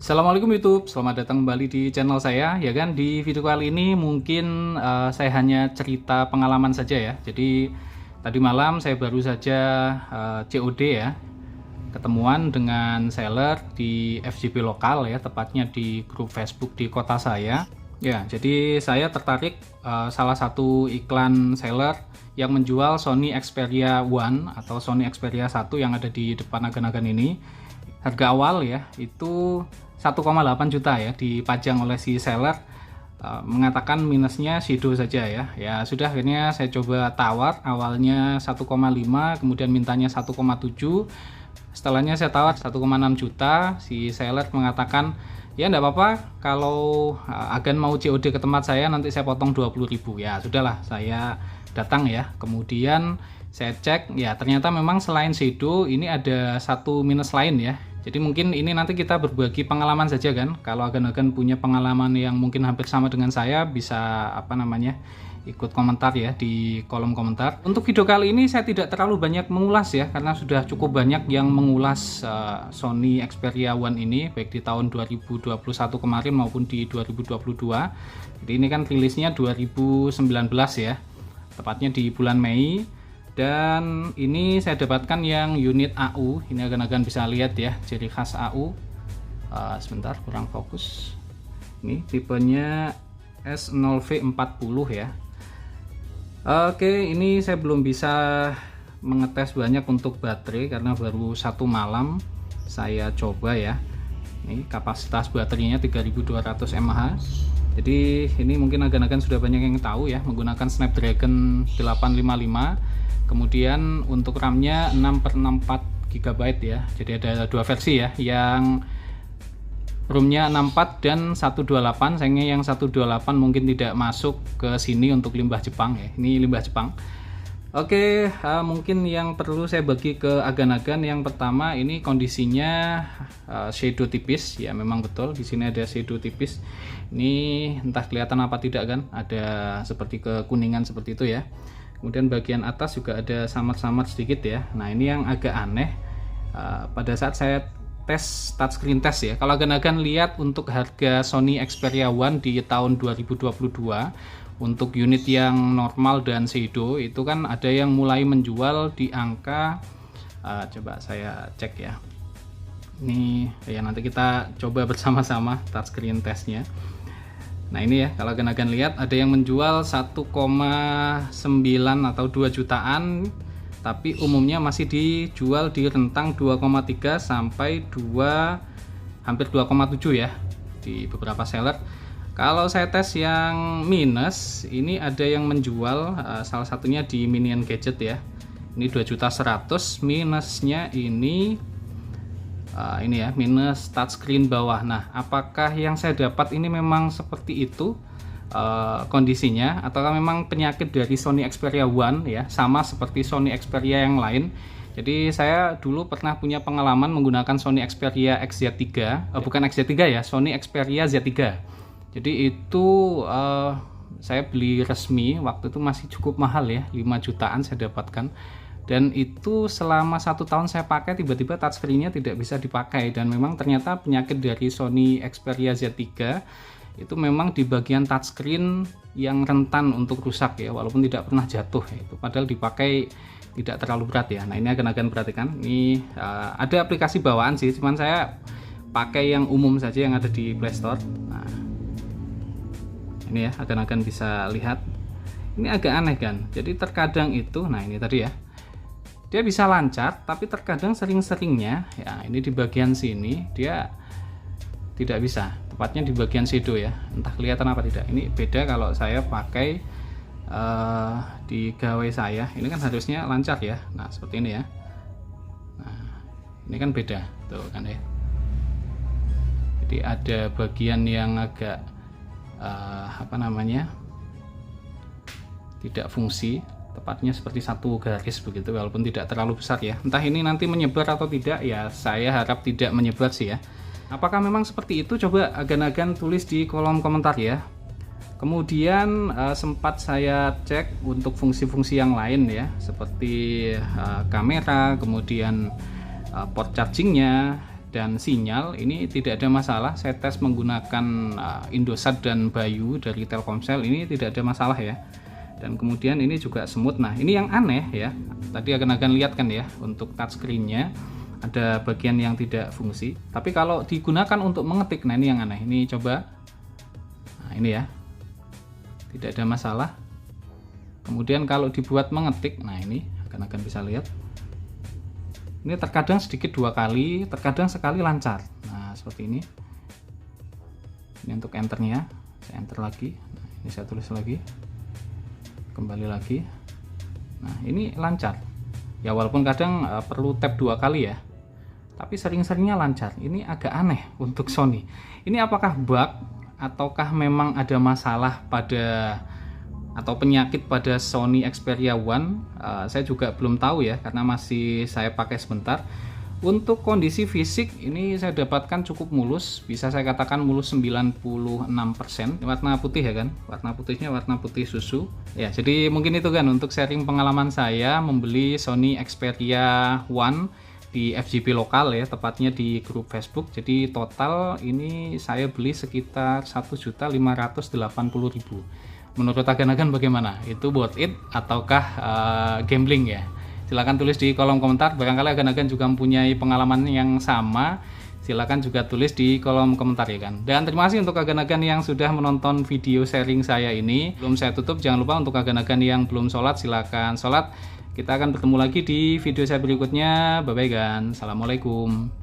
Assalamualaikum YouTube, selamat datang kembali di channel saya. Ya kan, di video kali ini mungkin saya hanya cerita pengalaman saja ya. Jadi tadi malam saya baru saja COD ya, ketemuan dengan seller di FJB lokal ya, tepatnya di grup Facebook di kota saya. Ya, jadi saya tertarik salah satu iklan seller yang menjual Sony Xperia One atau Sony Xperia 1 yang ada di depan agan-agan ini. Harga awal ya itu 1,8 juta ya, dipajang oleh si seller, mengatakan minusnya shadow saja ya. Ya sudah, akhirnya saya coba tawar, awalnya 1,5, kemudian mintanya 1,7. Setelahnya saya tawar 1,6 juta, si seller mengatakan ya enggak apa-apa, kalau agen mau COD ke tempat saya nanti saya potong 20.000. Ya sudahlah, saya datang ya. Kemudian saya cek ya, ternyata memang selain shadow ini ada satu minus lain ya. Jadi mungkin ini nanti kita berbagi pengalaman saja kan. Kalau agen-agen punya pengalaman yang mungkin hampir sama dengan saya, bisa ikut komentar ya di kolom komentar. Untuk video kali ini saya tidak terlalu banyak mengulas ya, karena sudah cukup banyak yang mengulas Sony Xperia One ini, baik di tahun 2021 kemarin maupun di 2022. Jadi ini kan rilisnya 2019 ya, tepatnya di bulan Mei. Dan ini saya dapatkan yang unit AU. Ini agan-agan bisa lihat ya, ciri khas AU. Sebentar, kurang fokus. Ini tipenya S0V40 ya. Oke, ini saya belum bisa mengetes banyak untuk baterai karena baru satu malam saya coba ya. Ini kapasitas baterainya 3200 mAh. Jadi ini mungkin agan-agan sudah banyak yang tahu ya, menggunakan Snapdragon 855. Kemudian untuk RAM-nya 6/64 GB ya. Jadi ada dua versi ya, yang ROM-nya 64 dan 128. Sayangnya yang 128 mungkin tidak masuk ke sini untuk limbah Jepang ya. Ini limbah Jepang. Oke, mungkin yang perlu saya bagi ke agan-agan, yang pertama ini kondisinya shadow tipis ya, memang betul di sini ada shadow tipis. Ini entah kelihatan apa tidak kan, ada seperti kekuningan seperti itu ya. Kemudian bagian atas juga ada samar-samar sedikit ya. Nah ini yang agak aneh pada saat saya tes touchscreen test ya. Kalau agan-agan lihat untuk harga Sony Xperia One di tahun 2022 untuk unit yang normal dan shadow itu kan ada yang mulai menjual di angka coba saya cek ya. Ini ya, nanti kita coba bersama-sama touchscreen testnya. Nah ini ya, kalau agan-agan lihat ada yang menjual 1,9 atau 2 jutaan, tapi umumnya masih dijual di rentang 2,3 sampai 2, hampir 2,7 ya di beberapa seller. Kalau saya tes yang minus, ini ada yang menjual salah satunya di Minion Gadget ya. Ini 2.100.000, minusnya ini ya, minus touchscreen bawah. Nah, apakah yang saya dapat ini memang seperti itu kondisinya, ataukah memang penyakit dari Sony Xperia One ya, sama seperti Sony Xperia yang lain? Jadi saya dulu pernah punya pengalaman menggunakan Sony Xperia XZ3, bukan XZ3 ya, Sony Xperia Z3. Jadi itu saya beli resmi, waktu itu masih cukup mahal ya, 5 jutaan saya dapatkan. Dan itu selama 1 tahun saya pakai, tiba-tiba touchscreen-nya tidak bisa dipakai. Dan memang ternyata penyakit dari Sony Xperia Z3 itu memang di bagian touchscreen yang rentan untuk rusak ya, walaupun tidak pernah jatuh ya. Itu padahal dipakai tidak terlalu berat ya. Nah ini agan-agan perhatikan, ini ada aplikasi bawaan sih, cuman saya pakai yang umum saja yang ada di Play Store. Nah ini ya, agan-agan bisa lihat, ini agak aneh kan. Jadi terkadang itu, nah ini tadi ya, dia bisa lancar, tapi terkadang sering-seringnya ya, ini di bagian sini dia tidak bisa, tepatnya di bagian shadow ya, entah kelihatan apa tidak. Ini beda kalau saya pakai di gawai saya, ini kan harusnya lancar ya. Nah seperti ini ya. Nah ini kan beda tuh kan ya. Jadi ada bagian yang agak tidak fungsi, tepatnya seperti satu garis begitu, walaupun tidak terlalu besar ya. Entah ini nanti menyebar atau tidak ya, saya harap tidak menyebar sih ya. Apakah memang seperti itu? Coba agan-agan tulis di kolom komentar ya. Kemudian sempat saya cek untuk fungsi-fungsi yang lain ya, seperti kamera, kemudian port chargingnya, dan sinyal ini tidak ada masalah. Saya tes menggunakan Indosat dan Bayu dari Telkomsel, ini tidak ada masalah ya. Dan kemudian ini juga smooth. Nah ini yang aneh ya, tadi akan lihat kan ya, untuk touchscreen-nya ada bagian yang tidak fungsi, tapi kalau digunakan untuk mengetik, nah ini yang aneh. Ini coba, nah ini ya, tidak ada masalah. Kemudian kalau dibuat mengetik, nah ini akan bisa lihat, ini terkadang sedikit 2 kali, terkadang sekali lancar. Nah seperti ini. Ini untuk enternya, saya enter lagi. Nah, ini saya tulis lagi, kembali lagi. Nah ini lancar ya, walaupun kadang perlu tap 2 kali ya, tapi sering-seringnya lancar. Ini agak aneh untuk Sony. Ini apakah bug ataukah memang ada masalah pada atau penyakit pada Sony Xperia One? Saya juga belum tahu ya, karena masih saya pakai sebentar. Untuk kondisi fisik ini saya dapatkan cukup mulus, bisa saya katakan mulus 96%. Warna putih ya kan, warna putihnya warna putih susu ya. Jadi mungkin itu kan untuk sharing pengalaman saya membeli Sony Xperia One di FGP lokal ya, tepatnya di grup Facebook. Jadi total ini saya beli sekitar 1.580.000. Menurut agan-agan bagaimana? Itu worth it ataukah gambling ya? Silahkan tulis di kolom komentar. Barangkali agan-agan juga mempunyai pengalaman yang sama. Silahkan juga tulis di kolom komentar ya kan. Dan terima kasih untuk agan-agan yang sudah menonton video sharing saya ini. Belum saya tutup, jangan lupa untuk agan-agan yang belum sholat, silahkan sholat. Kita akan bertemu lagi di video saya berikutnya. Bye bye gan. Assalamualaikum.